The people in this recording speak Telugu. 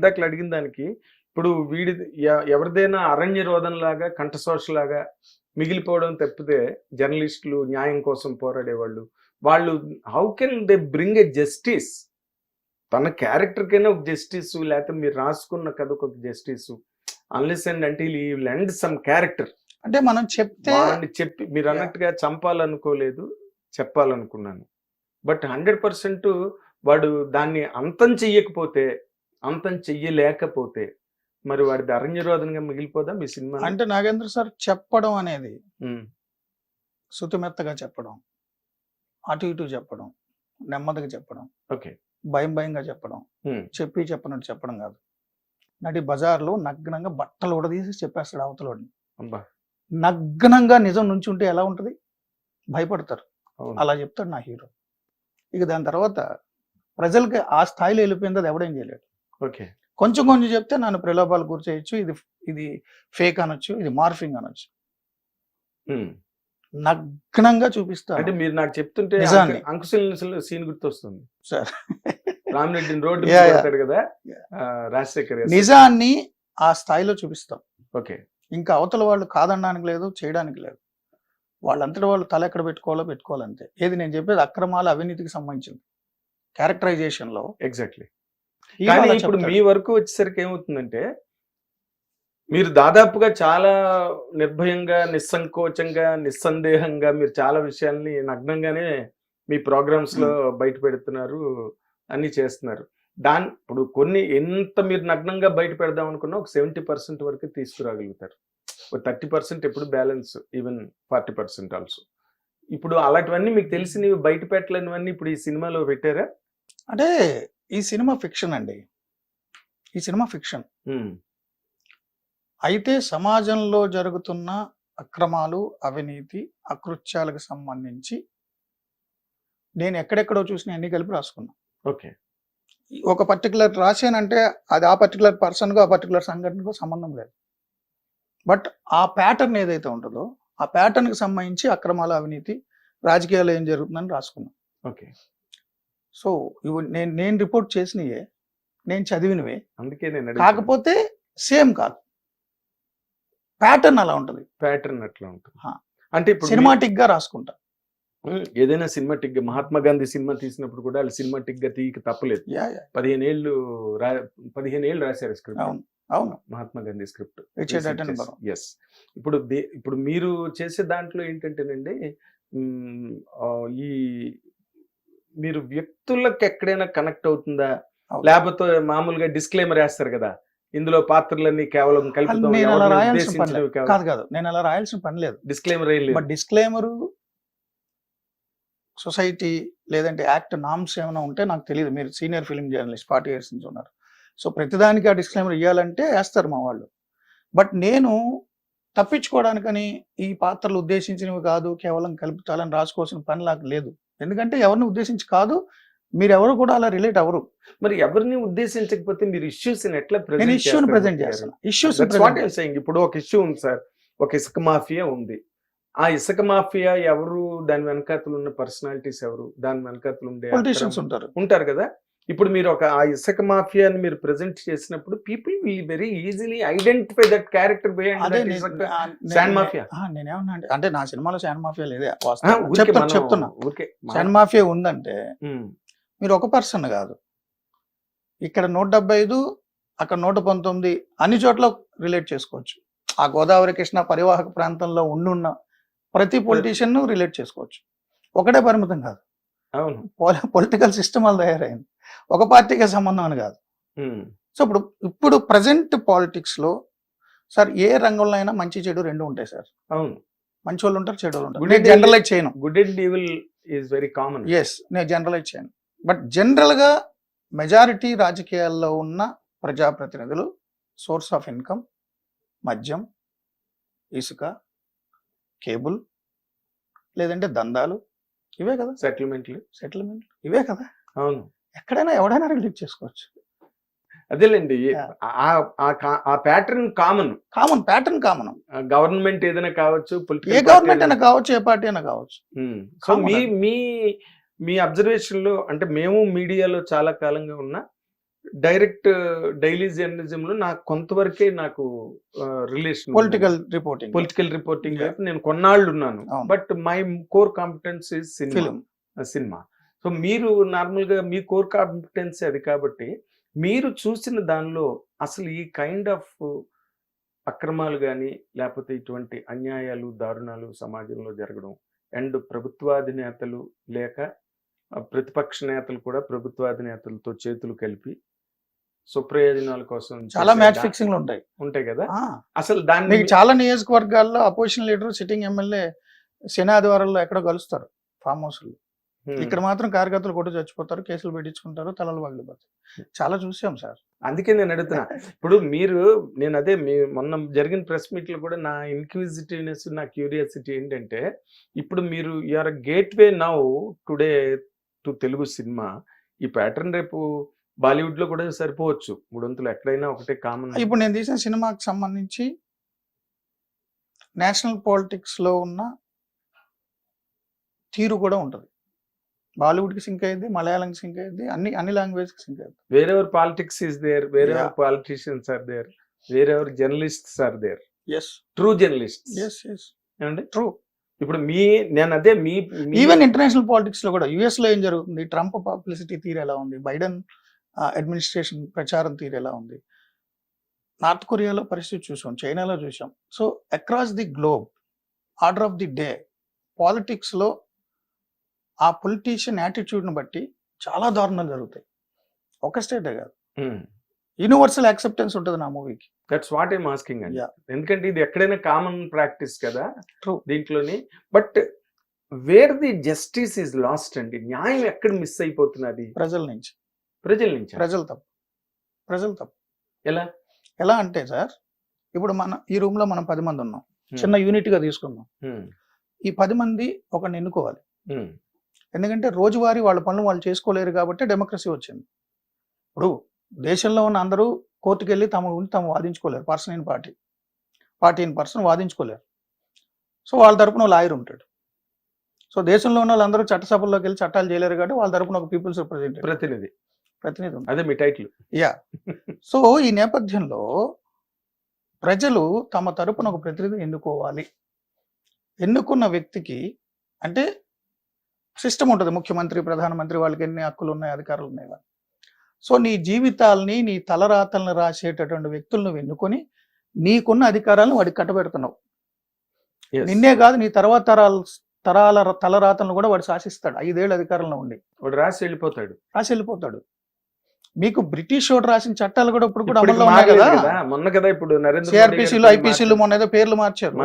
ఇందాకలు అడిగిన దానికి ఇప్పుడు వీడి ఎవరిదైనా అరణ్య రోదన లాగా కంఠశోష లాగా మిగిలిపోవడం తప్పితే జర్నలిస్టులు న్యాయం కోసం పోరాడేవాళ్ళు వాళ్ళు how can they bring a justice? తన క్యారెక్టర్కైనా ఒక జస్టిస్, లేకపోతే మీరు రాసుకున్న కథకు ఒక జస్టిస్, అన్లెస్ అండ్ అంటిల్ ఈ లెండ్ సమ్ క్యారెక్టర్. అంటే మనం చెప్తే చెప్పి మీరు అన్నట్టుగా చంపాలనుకోలేదు, చెప్పాలనుకున్నాను. బట్ 100% వాడు దాన్ని అంతం చెయ్యలేకపోతే మరి వాడిది అరణ్యరోధనగా మిగిలిపోదా మీ సినిమా? అంటే నాగేంద్ర సార్ చెప్పడం అనేది శుతిమెత్తగా చెప్పడం, అటు ఇటు చెప్పడం, నెమ్మదిగా చెప్పడం, ఓకే, భయంగా చెప్పడం, చెప్పినట్టు చెప్పడం కాదు. నటి బజార్లో నగ్నంగా బట్టలు ఉడదీసి చెప్పేస్తాడు అవతలోడిని. నగ్నంగా నిజం నుంచి ఉంటే ఎలా ఉంటది? భయపడతారు. అలా చెప్తాడు నా హీరో. ఇక దాని తర్వాత ప్రజలకి ఆ స్థాయిలో వెళ్ళిపోయింది, అది ఎవడేం చేయలేడు. ఓకే, కొంచెం చెప్తే నన్ను ప్రలోభాలు గురి చేయొచ్చు, ఇది ఫేక్ అనొచ్చు, ఇది మార్ఫింగ్ అనొచ్చు. నగ్నంగా చూపిస్తా. అంటే మీరు నాకు చెప్తుంటే అంకుశల్ సీన్ గుర్తొస్తుంది సార్. రామిరెడ్డిని రోడ్డు పెడతాడు కదా రాజశేఖర్. నిజాన్ని ఆ స్థాయిలో చూపిస్తాం. ఓకే, ఇంకా అవతల వాళ్ళు కాదనడానికి లేదు, చేయడానికి లేదు. వాళ్ళంతటి వాళ్ళు తల ఎక్కడ పెట్టుకోవాలంతే. ఏది నేను చెప్పేది అక్రమాల అవినీతికి సంబంధించింది క్యారెక్టరైజేషన్ లో. ఎగ్జాక్ట్లీ. కానీ ఇప్పుడు మీ వరకు వచ్చేసరికి ఏమవుతుందంటే మీరు దాదాపుగా చాలా నిర్భయంగా, నిస్సంకోచంగా, నిస్సందేహంగా మీరు చాలా విషయాల్ని నగ్నంగానే మీ ప్రోగ్రామ్స్ లో బయట పెడుతున్నారు, అన్ని చేస్తున్నారు. ఇప్పుడు కొన్ని ఎంత మీరు నగ్నంగా బయట పెడదాం అనుకున్నా ఒక 70% వరకు తీసుకురాగలుగుతారు. ఒక 30% ఎప్పుడు బ్యాలెన్స్, ఈవెన్ 40% ఆల్సో. ఇప్పుడు అలాంటివన్నీ మీకు తెలిసినవి బయట పెట్టలేనివన్నీ ఇప్పుడు ఈ సినిమాలో పెట్టారా? అంటే ఈ సినిమా ఫిక్షన్ అండి, ఈ సినిమా ఫిక్షన్. అయితే సమాజంలో జరుగుతున్న అక్రమాలు, అవినీతి, అకృత్యాలకు సంబంధించి నేను ఎక్కడెక్కడో చూసిన అన్ని కలిపి రాసుకున్నా. ఓకే, ఒక పర్టికులర్ రాశానంటే అది ఆ పర్టికులర్ పర్సన్కు, ఆ పర్టికులర్ సంఘటనకు సంబంధం లేదు. బట్ ఆ ప్యాటర్న్ ఏదైతే ఉంటుందో ఆ ప్యాటర్న్కి సంబంధించి అక్రమాలు, అవినీతి, రాజకీయాలు ఏం జరుగుతుందని రాసుకున్నాను. ఓకే. సో ఇవి నేను రిపోర్ట్ చేసినవే, నేను చదివినవే. అందుకే నేను కాకపోతే సేమ్ కాదు, ప్యాటర్న్ అలా ఉంటుంది. ప్యాటర్న్ అట్లా ఉంటుంది. అంటే ఇప్పుడు సినిమాటిక్ గా రాసుకుంటా. ఏదైనా సినిమాటిక్ గా మహాత్మా గాంధీ సినిమా తీసినప్పుడు కూడా వాళ్ళు సినిమాటిక్ గా తీయక తప్పలేదు. 15 ఏళ్ళు రాశారు స్క్రిప్ట్. అవును, మహాత్మా గాంధీ స్క్రిప్ట్. ఎస్. ఇప్పుడు మీరు చేసే దాంట్లో ఏంటంటేనండి, ఈ మీరు వ్యక్తులకు ఎక్కడైనా కనెక్ట్ అవుతుందా, లేకపోతే మామూలుగా డిస్క్లైమర్ వేస్తారు కదా, ఇందులో పాత్రలన్నీ కేవలం కలుపుతాం, నేను అలా రాయాల్సిన పని లేదు. డిస్క్లైమర్ సొసైటీ లేదంటే యాక్ట్ నామ్స్ ఏమైనా ఉంటే నాకు తెలియదు. మీరు సీనియర్ ఫిల్మ్ జర్నలిస్ట్ 40 years నుంచి ఉన్నారు. సో ప్రతిదానికి ఆ డిస్క్లైమర్ ఇవ్వాలంటే వేస్తారు మా వాళ్ళు. బట్ నేను తప్పించుకోవడానికని ఈ పాత్రలు ఉద్దేశించినవి కాదు, కేవలం కలుపుతాలని రాసుకోవాల్సిన పని నాకు లేదు. ఎందుకంటే ఎవరిని ఉద్దేశించి కాదు, మీరు ఎవరు కూడా అలా రిలేట్ అవ్వరు. మరి ఎవరిని ఉద్దేశించకపోతే మీరు ఇష్యూస్ ఎట్లా ప్రెజెంట్ చేస్తాను? ఇప్పుడు ఒక ఇష్యూ ఉంది సార్, ఒక ఇసుక మాఫియా ఉంది. ఆ ఇసుక మాఫియా ఎవరు, దాని వెనకాతలు ఉన్న పర్సనాలిటీస్ ఎవరు, దాని వెనకాతలు ఉండే పొలిటీషియన్స్ ఉంటారు కదా. ఇప్పుడు మీరు ఆ ఇసుక మాఫియాని మీరు ప్రెజెంట్ చేసినప్పుడు people will very easily identify that character sand mafia. నేనేమన్నా అంటే నా సినిమాలో శాండ్ మాఫియా లేదే, చెప్తున్నా. శాండ్ మాఫియా ఉందంటే మీరు ఒక పర్సన్ కాదు, ఇక్కడ 175 అక్కడ 119 అన్ని చోట్ల రిలేట్ చేసుకోవచ్చు. ఆ గోదావరి కృష్ణ పరివాహక ప్రాంతంలో ఉండున్న ప్రతి పొలిటీషియన్ రిలేట్ చేసుకోవచ్చు. ఒకటే పరిమితం కాదు. అవును, పొలిటికల్ సిస్టమ్ అలా తయారైంది, ఒక పార్టీకి సంబంధం అని కాదు. సో ఇప్పుడు ప్రజెంట్ పాలిటిక్స్ లో సార్ ఏ రంగంలో అయినా మంచి చెడు రెండు ఉంటాయి సార్. అవును, మంచి వాళ్ళు ఉంటారు, చెడు వాళ్ళు ఉంటారు. నేను జనరలైజ్ చేయను. Good and evil is very common. Yes, నేను జనరలైజ్ చేయను. బట్ జనరల్ గా మెజారిటీ రాజకీయాల్లో ఉన్న ప్రజాప్రతినిధులు సోర్స్ ఆఫ్ ఇన్కమ్ మద్యం, ఇసుక, కేబుల్, లేదంటే దందాలు, ఇవే కదా. సెటిల్మెంట్లు ఇవే కదా. అవును, ఎక్కడైనా ఎవడైనా రిలీజ్ చేసుకోవచ్చు. అదేలేండి, ఆ pattern common. Pattern common. Government ఏదైనా కావచ్చు, ఏ గవర్నమెంట్ అయినా కావచ్చు, ఏ పార్టీ అయినా కావచ్చు. సో మీ అబ్జర్వేషన్ లో, అంటే మేము మీడియాలో చాలా కాలంగా ఉన్నా డైరెక్ట్ డైలీ జర్నలిజం లో నాకు కొంతవరకే నాకు రిలేషన్ పొలిటికల్ రిపోర్టింగ్ వైపు నేను కొన్నాళ్ళు ఉన్నాను. But my core competence is cinema. So మీరు నార్మల్ గా మీ కోర్ కాంపిటెన్స్ అది కాబట్టి మీరు చూసిన దానిలో అసలు ఈ కైండ్ ఆఫ్ అక్రమాలు కానీ లేకపోతే ఇటువంటి అన్యాయాలు దారుణాలు సమాజంలో జరగడం అండ్ ప్రభుత్వాధినేతలు లేక ప్రతిపక్ష నేతలు కూడా ప్రభుత్వాధినేతలతో చేతులు కలిపి స్వప్రయోజనాల కోసం చాలా మ్యాచ్ ఫిక్సింగ్లు ఉంటాయి కదా. అసలు దాన్ని చాలా నియోజకవర్గాల్లో అపోజిషన్ లీడర్ సిట్టింగ్ ఎమ్మెల్యే శని ఆదివారాల్లో ఎక్కడో కలుస్తారు ఫామ్ హౌస్ లో. ఇక్కడ మాత్రం కార్యకర్తలు కొట్టు చచ్చిపోతారు, కేసులు పెట్టించుకుంటారు, తలలు పగిలిపోతారు. చాలా చూసాం సార్. అందుకే నేను అడుగుతున్నా. ఇప్పుడు నేను అదే మొన్న జరిగిన ప్రెస్ మీట్ లో కూడా నా ఇన్క్విజిటివ్నెస్, నా క్యూరియాసిటీ ఏంటంటే, ఇప్పుడు మీరు you're gateway now today to Telugu cinema. ఈ ప్యాటర్న్ రేపు బాలీవుడ్ లో కూడా సరిపోవచ్చు, మూడొంతులు ఎక్కడైనా ఒకటే కామన్. ఇప్పుడు నేను తీసిన సినిమాకి సంబంధించి నేషనల్ పాలిటిక్స్ లో ఉన్న తీరు కూడా ఉంటుంది. బాలీవుడ్ కి సింక్ అయ్యింది, మలయాళంకి సింక్ అయ్యింది, అన్ని లాంగ్వేజ్ కి సింక్ అయ్యింది. Wherever politics is there, wherever politicians are there, wherever journalists are there. True journalists ఏమండి ట్రూ. ఇప్పుడు నేను అదే ఈవెన్ ఇంటర్నేషనల్ పాలిటిక్స్ లో కూడా యుఎస్ లో ఏం జరుగుతుంది, ట్రంప్ పబ్లిసిటీ తీరు ఎలా ఉంది, బైడెన్ అడ్మినిస్ట్రేషన్ ప్రచారం తీరు ఎలా ఉంది, నార్త్ కొరియాలో పరిస్థితి చూసాం, చైనాలో చూసాం. So across the globe order of the day politics లో ఆ పొలిటీషియన్ యాటిట్యూడ్ని బట్టి చాలా దారుణాలు జరుగుతాయి. ఒక స్టేటే కాదు, యూనివర్సల్ యాక్సెప్టెన్స్ ఉంటుంది నా మూవీకి. దట్స్ వాట్ ఐమ్ ఆస్కింగ్ అండి. ఎందుకంటే ఇది ఎక్కడైనా కామన్ ప్రాక్టీస్ కదా దీంట్లోని. But where the justice is lost అండి, న్యాయం ఎక్కడ మిస్ అయిపోతున్నది? ప్రజల నుంచి. ప్రజలు తప్పు. ఎలా అంటే సార్, ఇప్పుడు ఈ రూమ్ లో మనం 10 మంది ఉన్నాం, చిన్న యూనిట్ గా తీసుకుందాం. ఈ 10 మంది ఒకరిని ఎన్నుకోవాలి. ఎందుకంటే రోజువారీ వాళ్ళ పనులు వాళ్ళు చేసుకోలేరు కాబట్టి డెమోక్రసీ వచ్చింది. ఇప్పుడు దేశంలో ఉన్న అందరూ కోర్టుకు వెళ్ళి తాము వాదించుకోలేరు. పర్సన్ ఇన్ పర్సన్ వాదించుకోలేరు. సో వాళ్ళ తరపున లాయర్ ఉంటాడు. సో దేశంలో ఉన్న వాళ్ళందరూ చట్టసభల్లోకి వెళ్ళి చట్టాలు చేయలేరు కాబట్టి వాళ్ళ తరపున ఒక పీపుల్స్ ప్రతినిధి అదే మీ టైటిల్. సో ఈ నేపథ్యంలో ప్రజలు తమ తరపున ఒక ప్రతినిధిని ఎన్నుకోవాలి. ఎన్నుకున్న వ్యక్తికి అంటే సిస్టమ్ ఉంటుంది, ముఖ్యమంత్రి, ప్రధానమంత్రి, వాళ్ళకి ఎన్ని హక్కులు ఉన్నాయి, అధికారులు ఉన్నాయి. సో నీ జీవితాల్ని, నీ తలరాతలను రాసేటటువంటి వ్యక్తులను ఎన్నుకొని నీకున్న అధికారాలను వాడికి కట్టబెడుతున్నావు. నిన్నే కాదు, నీ తర్వాత తరాల తలరాతలను కూడా వాడు శాసిస్తాడు. 5 ఏళ్ళు అధికారంలో ఉండి వాడు రాసి వెళ్ళిపోతాడు. మీకు బ్రిటిష్ వాడు రాసిన చట్టాలు కూడా ఇప్పుడు కూడా అమల్లో ఉన్నాయి కదా. మొన్న కదా ఇప్పుడు సిఆర్పిసిలు, ఐపీసీలు మొన్న ఏదో పేర్లు మార్చారు.